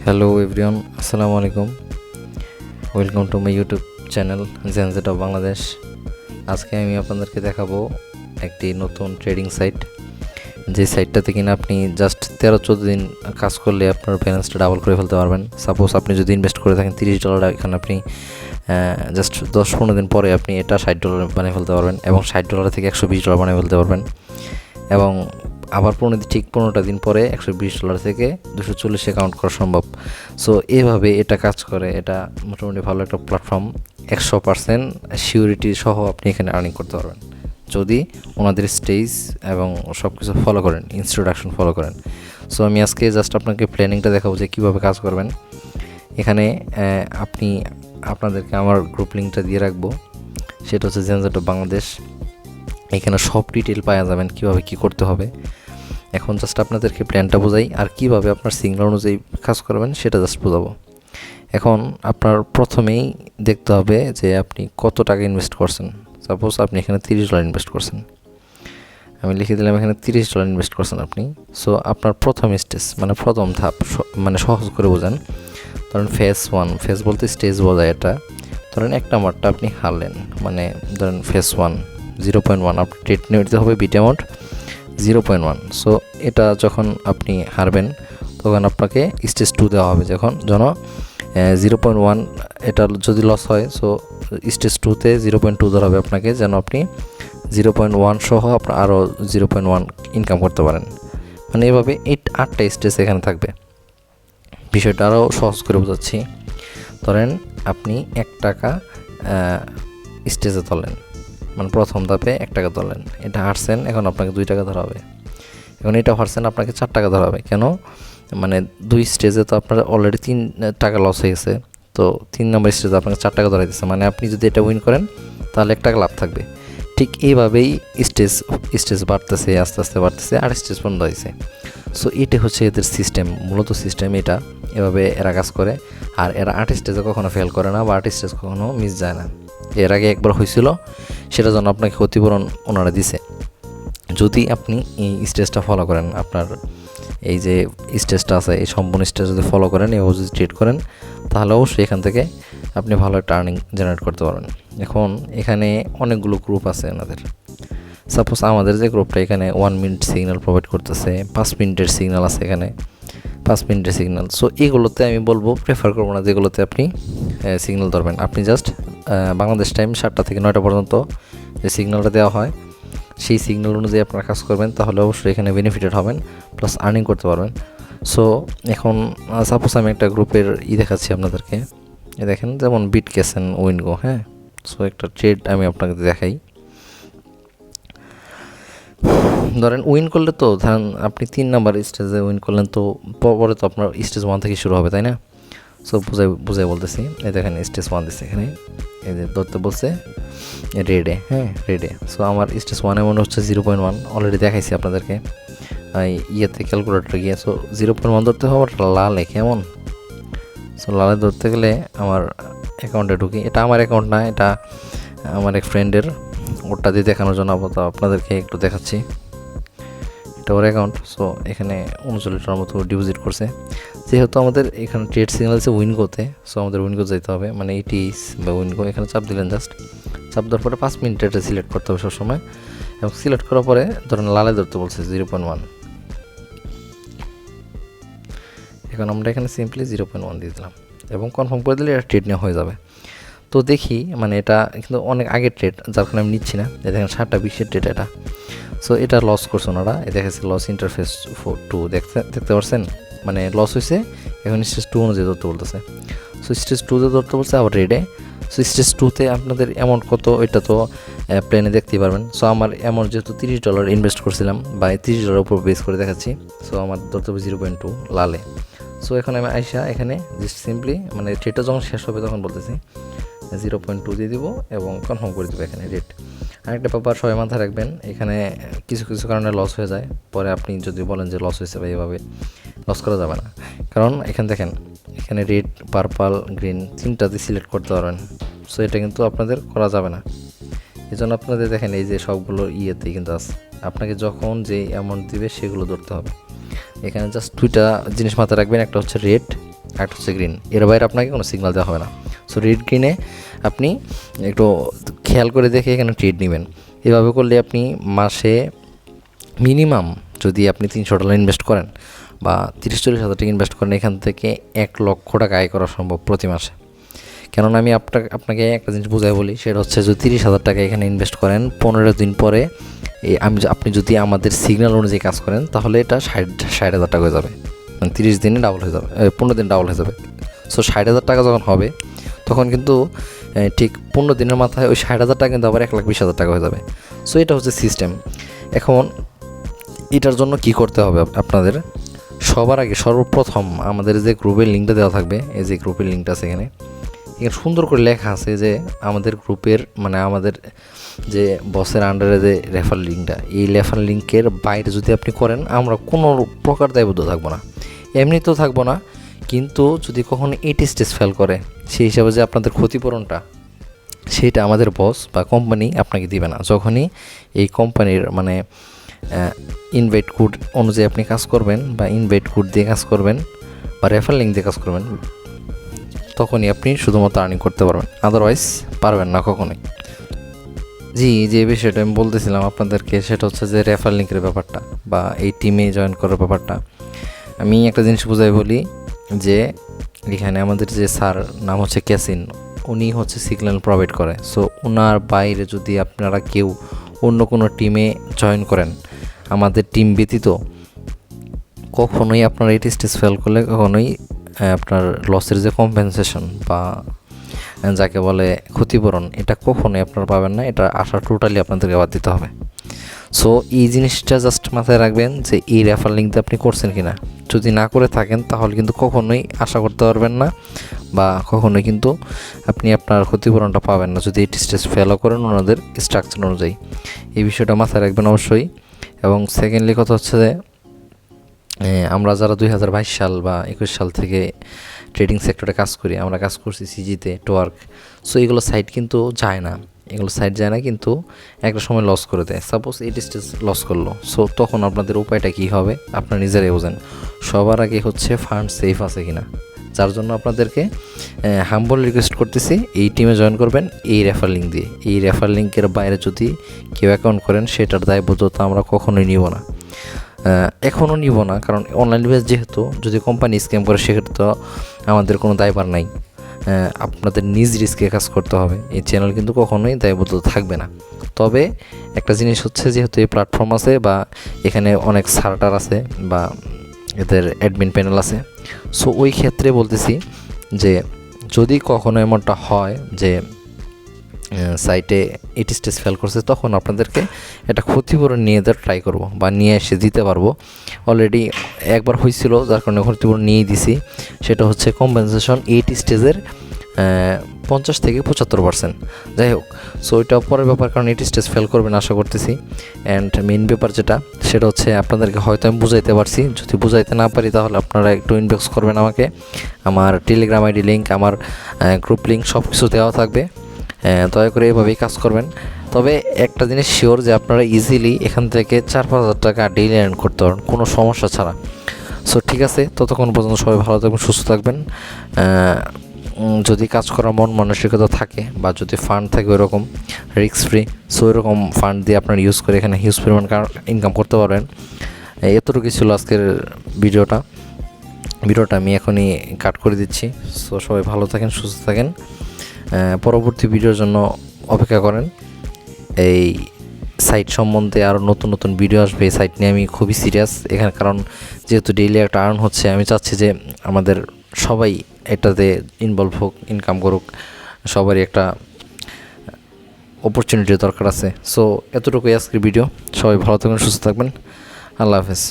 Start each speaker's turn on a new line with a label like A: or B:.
A: Hello everyone, আসসালামু আলাইকুম। Welcome to my YouTube channel জেনজেট অফ বাংলাদেশ। আজকে আমি আপনাদেরকে দেখাবো একটি নতুন ট্রেডিং সাইট, যে সাইটটাতে কিনা আপনি জাস্ট 13-14 দিন কাজ করলে আপনার ব্যালেন্সটা ডাবল করে ফেলতে পারবেন। সাপোজ আপনি যদি ইনভেস্ট করে থাকেন $30, এখানে আপনি জাস্ট 10-15 দিন পরে আপনি এটা $60 বানিয়ে ফেলতে পারবেন এবং $60 থেকে $120 বানিয়ে ফেলতে পারবেন। এবং আবার 15টা দিন পরে $120 থেকে $240 কাউন্ট করা সম্ভব। সো এভাবে এটা কাজ করে। এটা মোটামুটি ভালো একটা প্ল্যাটফর্ম। 100% সিউরিটি সহ আপনি এখানে আর্নিং করতে পারবেন যদি ওনাদের স্টেজ এবং সব কিছু ফলো করেন, ইনস্ট্রাকশন ফলো করেন। সো আমি আজকে জাস্ট আপনাকে প্ল্যানিংটা দেখাবো যে কীভাবে কাজ করবেন। এখানে আপনাদেরকে আমার গ্রুপ লিঙ্কটা দিয়ে রাখবো, সেটা হচ্ছে জেনজেট অফ বাংলাদেশ। এখানে সব ডিটেল পাওয়া যাবেন কীভাবে কী করতে হবে। এখন জাস্ট আপনাদেরকে প্ল্যানটা বোঝাই আর কীভাবে আপনার সিগন্যাল অনুযায়ী কাজ করবেন সেটা জাস্ট বোঝাবো। এখন আপনার প্রথমেই দেখতে হবে যে আপনি কত টাকা ইনভেস্ট করছেন। সাপোজ আপনি এখানে $30 ইনভেস্ট করছেন, আমি লিখে দিলাম এখানে $30 ইনভেস্ট করছেন আপনি। সো আপনার প্রথম স্টেজ মানে প্রথম ধাপ, মানে সহজ করে বোঝান। ধরেন ফেজ 1, ফেজ বলতে স্টেজ বোঝায় এটা। ধরেন এক নাম্বারটা আপনি হারলেন, মানে ধরেন ফেজ 1 0.1, আপনি ট্রেড নিতে হবে বিট অ্যামাউন্ট 0.1। সো এটা যখন আপনি হারবেন তখন আপনাকে স্টেজ 2 দেওয়া হবে। যখন 0.1 এটা যদি লস হয়, সো স্টেজ 2তে 0.2 ধরা হবে আপনাকে, যেন আপনি 0.1 সহ আপনার আরও 0.1 ইনকাম করতে পারেন। মানে এভাবে 8টা স্টেজ এখানে থাকবে। বিষয়টা আরও সহজ করে বোঝাচ্ছি। ধরেন আপনি $1 স্টেজে তোলেন, মানে প্রথম ধাপে $1 ধরলেন, এটা হারছেন, এখন আপনাকে $2 ধরা হবে। এখন এটা হারছেন, আপনাকে $4 ধরা হবে। কেন? মানে 2 স্টেজে তো আপনার অলরেডি $3 লস হয়ে গেছে, তো 3 নম্বর স্টেজে আপনাকে $4 ধরা দিচ্ছে, মানে আপনি যদি এটা উইন করেন তাহলে $1 লাভ থাকবে। ঠিক এইভাবেই স্টেজ বাড়তেছে, আস্তে আস্তে বাড়তেছে, আর স্টেজ পর্যন্ত হয়েছে। সো এটা হচ্ছে এদের সিস্টেম, মূলত সিস্টেম এটা। এভাবে এরা কাজ করে। আর এরা 8 স্টেজে কখনো ফেল করে না বা 8 স্টেজ কখনো মিস যায় না। এর আগে একবার হয়েছিল, সেটা জন্য আপনাকে ক্ষতিপূরণ ওনারা দিছে যদি আপনি এই স্টেজটা ফলো করেন। আপনার এই যে স্টেজটা আছে, এই সম্পূর্ণ স্টেজ যদি ফলো করেন, এভাবে যদি ট্রেড করেন, তাহলে অবশ্যই এখান থেকে আপনি ভালো একটা আর্নিং জেনারেট করতে পারবেন। এখন এখানে অনেকগুলো গ্রুপ আছে ওনাদের। সাপোজ আমাদের যে গ্রুপটা, এখানে 1 মিনিট সিগন্যাল প্রোভাইড করতেছে, 5 মিনিটের সিগন্যাল আছে এখানে, 5 মিনিটের সিগন্যাল। সো এগুলোতে আমি বলবো প্রেফার করবো না যেগুলোতে আপনি সিগন্যাল ধরবেন। আপনি জাস্ট বাংলাদেশ টাইম 7টা থেকে 9টা পর্যন্ত যে সিগন্যালটা দেওয়া হয়, সেই সিগন্যাল অনুযায়ী আপনারা কাজ করবেন, তাহলে অবশ্যই এখানে বেনিফিটেড হবেন, প্লাস আর্নিং করতে পারবেন। সো এখন সাপোজ আমি একটা গ্রুপের দেখাচ্ছি আপনাদেরকে। দেখেন, যেমন বিটকেসেন, উইনগো। হ্যাঁ, সো একটা ট্রেড আমি আপনাকে দেখাই। ধরেন উইন করলে, তো ধরেন আপনি 3 নাম্বার স্টেজে উইন করলেন, তো পরে তো আপনার স্টেজ 1 থেকে শুরু হবে, তাই না? সো বুঝাই বলতেছি। এই দেখেন স্টেজ 1 দিচ্ছে এখানে, এই যে ধরতে বলছে রেডে। হ্যাঁ, রেডে। সো আমার স্টেজ 1 অ্যামাউন্ট হচ্ছে 0.1, অলরেডি দেখাইছি আপনাদেরকে ইয়েতে ক্যালকুলেটরে গিয়ে। সো 0.1 ধরতে হবে লালে, কেমন? সো লালে ধরতে গেলে আমার অ্যাকাউন্টে ঢুকি। এটা আমার অ্যাকাউন্ট না, এটা আমার এক ফ্রেন্ডের, ওটা দিয়ে দেখানোর জন্য আপনাদেরকে একটু দেখাচ্ছি। এটা ওর অ্যাকাউন্ট। সো এখানে $39 মতো ডিপোজিট করছে। যেহেতু আমাদের এখানে ট্রেড সিগন্যাল আছে উইনগোতে, সো আমাদের উইনগো যেতে হবে, মানে ETS বা উইনগো। এখানে চাপ দিলেন, জাস্ট চাপ দেওয়ার পরে 5 মিনিট এটা সিলেক্ট করতে হবে সবসময়। এবং সিলেক্ট করার পরে ধরেন লালে ধরতে বলছে 0.1। এখন আমরা এখানে সিম্পলি 0.1 দিয়ে দিলাম এবং কনফার্ম করে দিলে এটা ট্রেড নেওয়া হয়ে যাবে। তো দেখি, মানে এটা কিন্তু অনেক আগের ট্রেড, যার কারণে আমি নিচ্ছি না। দেখেন 7টা-20 ট্রেড এটা। সো এটা লস করছে ওনারা। এ দেখেছে লস ইন্টারফেস 2 দেখতে পারছেন, মানে লস হয়েছে। এখন স্টেজ 2 অনুযায়ী ধরতে বলতেছে। সো স্টেজ 2তে ধরতে বলছে আবার রেডে। সো স্টেজ 2তে আপনাদের অ্যামাউন্ট কত, এটা তো প্লেনে দেখতেই পারবেন। সো আমার অ্যামাউন্ট যেহেতু $30 ইনভেস্ট করছিলাম, বা $30 উপর বেস করে দেখাচ্ছি, সো আমার ধরতে হবে 0.2 লালে। সো এখন আমি আইসা এখানে জাস্ট সিম্পলি, মানে ট্রেডটা যখন শেষ হবে তখন বলতেছি 0.2 দিয়ে দিব এবং কনফার্ম করে দেবো এখানে রেট। আরেকটা ব্যাপার সবাই মাথায় রাখবেন, এখানে কিছু কিছু কারণে লস হয়ে যায়, পরে আপনি যদি বলেন যে লস হয়েছে বা এইভাবে লস করা যাবে না। কারণ এখানে দেখেন, এখানে রেড, পার্পল, গ্রিন 3টাতে সিলেক্ট করতে পারবেন। সো এটা কিন্তু আপনাদের করা যাবে না। এই জন্য আপনাদের দেখেন এই যে সবগুলো ইয়েতেই কিন্তু আছে, আপনাকে যখন যে অ্যামাউন্ট দিবে সেগুলো ধরতে হবে। এখানে জাস্ট 2টা জিনিস মাথায় রাখবেন, একটা হচ্ছে রেট আর হচ্ছে গ্রিন, এর বাইরে আপনাকে কোনো সিগন্যাল দেওয়া হবে না। সো রেড গ্রিনে আপনি একটু খেয়াল করে দেখে এখানে ট্রেড নেবেন। এভাবে করলে আপনি মাসে মিনিমাম যদি আপনি $300 ইনভেস্ট করেন বা 30-40 হাজার টাকা ইনভেস্ট করেন, এখান থেকে 1 লক্ষ টাকা আয় করা সম্ভব প্রতি মাসে। কেননা আমি আপনাকে একটা জিনিস বোঝাই বলি, সেটা হচ্ছে যদি 30,000 টাকা এখানে ইনভেস্ট করেন, 15 দিন পরে আপনি যদি আমাদের সিগন্যাল অনুযায়ী কাজ করেন তাহলে এটা 60,000 টাকা হয়ে যাবে, মানে 30 দিনে ডাবল হয়ে যাবে, 15 দিন ডাবল হয়ে যাবে। সো 60,000 টাকা যখন হবে তখন কিন্তু ঠিক 15 দিনের মাথায় ওই 60,000 টাকা কিন্তু আবার 1,20,000 টাকা হয়ে যাবে। সো এটা হচ্ছে সিস্টেম। এখন এটার জন্য কি করতে হবে আপনাদের, সবার আগে সর্বপ্রথম আমাদের যে গ্রুপের লিঙ্কটা দেওয়া থাকবে, এই যে গ্রুপের লিঙ্কটা আছে এখানে সুন্দর করে লেখা আছে যে আমাদের গ্রুপের মানে আমাদের যে বসের আন্ডারে যে রেফার লিঙ্কটা, এই রেফার লিঙ্কের বাইরে যদি আপনি করেন আমরা কোনো প্রকার দায়বদ্ধ থাকবো না, এমনিতেও থাকবো না। কিন্তু যদি কখনো 80 স্টেজ ফেল করে, সেই হিসাবে যে আপনাদের ক্ষতিপূরণটা সেটা আমাদের বস বা কোম্পানি আপনাকে দিবে না। যখনই এই কোম্পানির মানে ইনভাইট কোড অনুযায়ী আপনি কাজ করবেন বা ইনভাইট কোড দিয়ে কাজ করবেন বা রেফার লিঙ্ক দিয়ে কাজ করবেন, তখনই আপনি শুধুমাত্র আর্নিং করতে পারবেন, আদারওয়াইজ পারবেন না কখনোই। জি, যে বিষয়টা আমি বলতেছিলাম আপনাদেরকে, সেটা হচ্ছে যে রেফার লিঙ্কের ব্যাপারটা বা এই টিমে জয়েন করার ব্যাপারটা। আমি একটা জিনিস বোঝাই বলি যে এখানে আমাদের যে স্যার নাম হচ্ছে ক্যাসিন, উনি হচ্ছে সিগন্যাল প্রোভাইড করে। সো ওনার বাইরে যদি আপনারা কেউ অন্য কোনো টিমে জয়েন করেন আমাদের টিম ব্যতীত, কখনোই আপনারা 80 স্টেজ ফেল করলে কখনোই আপনার লসের যে কম্পেনসেশন বা যাকে বলে ক্ষতিপূরণ, এটা কখনোই আপনারা পাবেন না। এটা আশা টোটালি আপনাদেরকে বাদ দিতে হবে। সো এই জিনিসটা জাস্ট মাথায় রাখবেন যে এই রেফার লিঙ্কটা আপনি করছেন কিনা। যদি না করে থাকেন তাহলে কিন্তু কখনোই আশা করতে পারবেন না বা কখনোই কিন্তু আপনি আপনার ক্ষতিপূরণটা পাবেন না যদি 80 স্টেজ ফেলও করেন ওনাদের স্ট্রাকচার অনুযায়ী। এই বিষয়টা মাথায় রাখবেন অবশ্যই। এবং সেকেন্ডলি কথা হচ্ছে যে আমরা যারা 2022 সাল বা 21 সাল থেকে ট্রেডিং সেক্টরে কাজ করি, আমরা কাজ করছি সিজিতে, টোয়ার্ক। সো এগুলো সাইট কিন্তু যায় না, এগুলো সাইট যায় না, কিন্তু একটা সময় লস করে দেয়। সাপোজ 80 স্টেজ লস করলো, সো তখন আপনাদের উপায়টা কী হবে আপনারা নিজেরাই বোঝেন। সবার আগে হচ্ছে ফান্ড সেফ আছে কিনা, যার জন্য আপনাদেরকে হাম্বল রিকোয়েস্ট করতেছি এই টিমে জয়েন করবেন এই রেফার লিঙ্ক দিয়ে। এই রেফার লিঙ্কের বাইরে যদি কেউ অ্যাকাউন্ট করেন সেটার দায়বদ্ধতা আমরা কখনোই নিব না, এখনও নিব না। কারণ অনলাইন বেস যেহেতু, যদি কোম্পানি স্ক্যাম করে সেক্ষেত্রে তো আমাদের কোনো দায়ভার নাই, আপনাদের নিজ রিস্কে কাজ করতে হবে। এই চ্যানেল কিন্তু কখনোই দায়বদ্ধ থাকবে না। তবে একটা জিনিস হচ্ছে, যেহেতু এই প্ল্যাটফর্ম আছে বা এখানে অনেক সার্টার আছে বা এদের অ্যাডমিন প্যানেল আছে, সো ওই ক্ষেত্রে বলতেছি যে যদি কখনো এমনটা হয় যে সাইটে 80 স্টেজ ফেল করছে, তখন আপনাদেরকে এটা ক্ষতিপূরণ নিয়ে ট্রাই করব বা নিয়ে এসে দিতে পারবো। অলরেডি একবার হয়েছিল, যার কারণে ক্ষতিপূরণ নিয়েই দিছি। সেটা হচ্ছে কম্পেনসেশন 80 স্টেজের 50 থেকে 75%। যাই হোক, সো ওইটা পরের ব্যাপার, কারণ 80 স্টেজ ফেল করবেন আশা করতেছি। অ্যান্ড মেইন ব্যাপার যেটা, সেটা হচ্ছে আপনাদেরকে হয়তো আমি বুঝাইতে পারছি, যদি বুঝাইতে না পারি তাহলে আপনারা একটু ইনবক্স করবেন আমাকে। আমার টেলিগ্রাম আইডি লিঙ্ক, আমার গ্রুপ লিঙ্ক সব কিছু দেওয়া থাকবে। দয়া করে এভাবেই কাজ করবেন। তবে একটা জিনিস শিওর যে আপনারা ইজিলি এখান থেকে 4-5 হাজার টাকা ডেইলি আর্ন করতে পারেন কোনো সমস্যা ছাড়া। সো ঠিক আছে, ততক্ষণ পর্যন্ত সবাই ভালো থাকবেন, সুস্থ থাকবেন। যদি কাজ করার মন মানসিকতা থাকে বা যদি ফান্ড থাকে ওইরকম রিস্ক ফ্রি, সো ওইরকম ফান্ড দিয়ে আপনারা ইউজ করে এখানে হিউজ পরিমাণ ইনকাম করতে পারবেন। এতটুকু ছিল আজকের ভিডিওটা আমি এখনই কাট করে দিচ্ছি। সো সবাই ভালো থাকেন, সুস্থ থাকেন। পরবর্তী ভিডিওর জন্য অপেক্ষা করেন। এই সাইট সম্বন্ধে আরও নতুন নতুন ভিডিও আসবে। এই সাইট নিয়ে আমি খুবই সিরিয়াস এখানে, কারণ যেহেতু ডেইলি একটা আর্ন হচ্ছে, আমি চাচ্ছি যে আমাদের সবাই এটাতে ইনভলভ হোক, ইনকাম করুক, সবারই একটা অপরচুনিটির দরকার আছে। সো এতটুকুই আজকের ভিডিও। সবাই ভালো থাকবেন, সুস্থ থাকবেন। আল্লাহ হাফেজ।